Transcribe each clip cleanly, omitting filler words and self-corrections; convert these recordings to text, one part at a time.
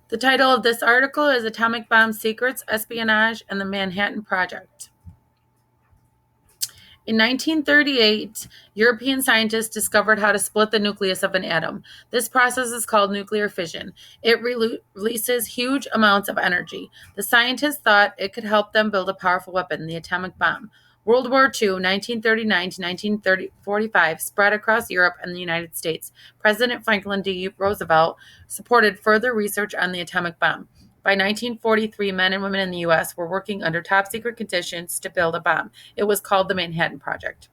The title of this article is Atomic Bomb Secrets, Espionage, and the Manhattan Project. In 1938, European scientists discovered how to split the nucleus of an atom. This process is called nuclear fission. It releases huge amounts of energy. The scientists thought it could help them build a powerful weapon, the atomic bomb. World War II, 1939 to 1945, spread across Europe and the United States. President Franklin D. Roosevelt supported further research on the atomic bomb. By 1943, men and women in the U.S. were working under top secret conditions to build a bomb. It was called the Manhattan Project.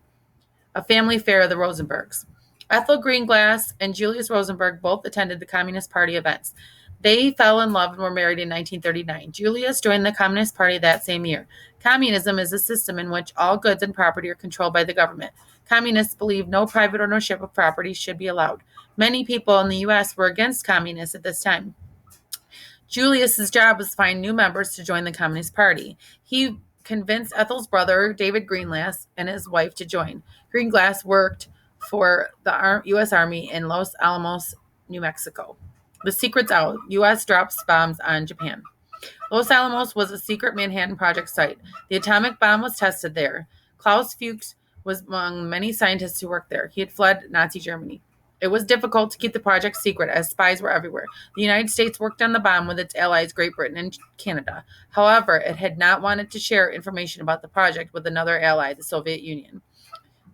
A family affair of the Rosenbergs. Ethel Greenglass and Julius Rosenberg both attended the Communist Party events. They fell in love and were married in 1939. Julius joined the Communist Party that same year. Communism is a system in which all goods and property are controlled by the government. Communists believe no private ownership of property should be allowed. Many people in the U.S. were against communists at this time. Julius's job was to find new members to join the Communist Party. He convinced Ethel's brother, David Greenglass, and his wife to join. Greenglass worked for the U.S. Army in Los Alamos, New Mexico. The secret's out. U.S. drops bombs on Japan. Los Alamos was a secret Manhattan Project site. The atomic bomb was tested there. Klaus Fuchs was among many scientists who worked there. He had fled Nazi Germany. It was difficult to keep the project secret as spies were everywhere. The United States worked on the bomb with its allies, Great Britain and Canada. However, it had not wanted to share information about the project with another ally, the Soviet Union.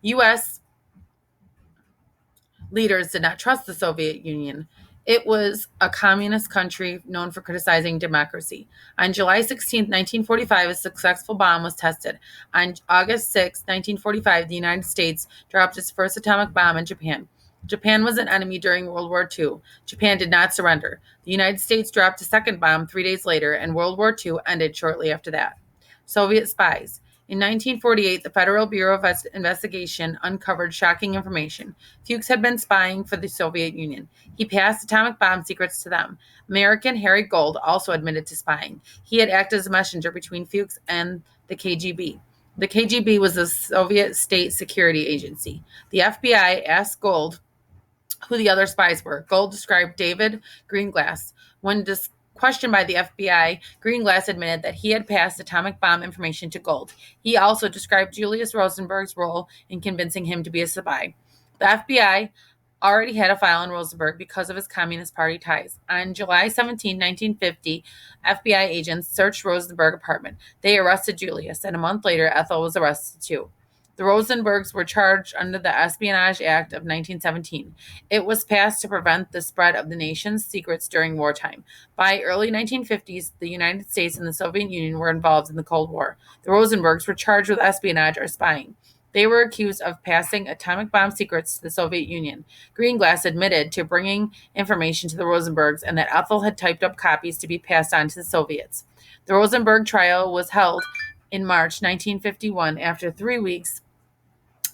U.S. leaders did not trust the Soviet Union. It was a communist country known for criticizing democracy. On July 16, 1945, a successful bomb was tested. On August 6, 1945, the United States dropped its first atomic bomb in Japan. Japan was an enemy during World War II. Japan did not surrender. The United States dropped a second bomb 3 days later, and World War II ended shortly after that. Soviet spies. In 1948, the Federal Bureau of Investigation uncovered shocking information. Fuchs had been spying for the Soviet Union. He passed atomic bomb secrets to them. American Harry Gold also admitted to spying. He had acted as a messenger between Fuchs and the KGB. The KGB was a Soviet state security agency. The FBI asked Gold who the other spies were. Gold described David Greenglass. When questioned by the FBI, Greenglass admitted that he had passed atomic bomb information to Gold. He also described Julius Rosenberg's role in convincing him to be a spy. The FBI already had a file on Rosenberg because of his Communist Party ties. On July 17, 1950, FBI agents searched Rosenberg's apartment. They arrested Julius, and a month later, Ethel was arrested too. The Rosenbergs were charged under the Espionage Act of 1917. It was passed to prevent the spread of the nation's secrets during wartime. By early 1950s, the United States and the Soviet Union were involved in the Cold War. The Rosenbergs were charged with espionage or spying. They were accused of passing atomic bomb secrets to the Soviet Union. Greenglass admitted to bringing information to the Rosenbergs and that Ethel had typed up copies to be passed on to the Soviets. The Rosenberg trial was held in March 1951. After 3 weeks,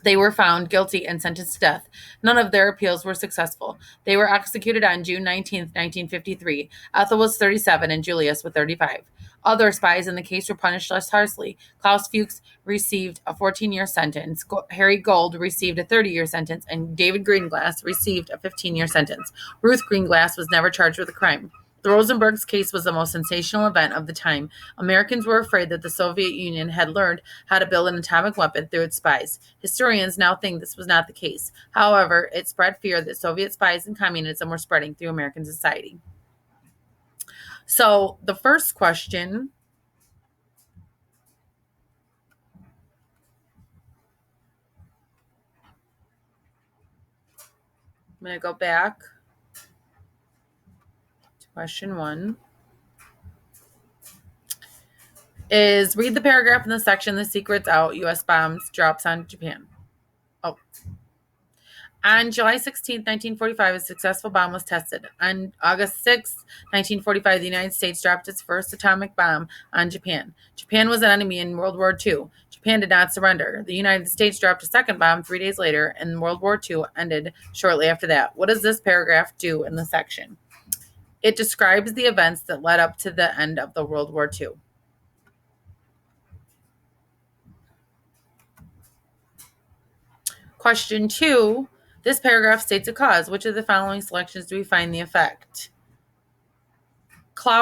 they were found guilty and sentenced to death. None of their appeals were successful. They were executed on June 19, 1953. Ethel was 37 and Julius was 35. Other spies in the case were punished less harshly. Klaus Fuchs received a 14-year sentence. Harry Gold received a 30-year sentence, and David Greenglass received a 15-year sentence. Ruth Greenglass was never charged with a crime. The Rosenbergs case was the most sensational event of the time. Americans were afraid that the Soviet Union had learned how to build an atomic weapon through its spies. Historians now think this was not the case. However, it spread fear that Soviet spies and communism were spreading through American society. So the first question I'm going to go back to question 1. Is read the paragraph in the section, The Secret's Out, U.S. Bombs Drops on Japan. On July 16, 1945, a successful bomb was tested. On August 6, 1945, the United States dropped its first atomic bomb on Japan. Japan was an enemy in World War II. Japan did not surrender. The United States dropped a second bomb 3 days later, and World War II ended shortly after that. What does this paragraph do in the section? It describes the events that led up to the end of the World War II. Question 2, this paragraph states a cause. Which of the following selections do we find the effect? Klaus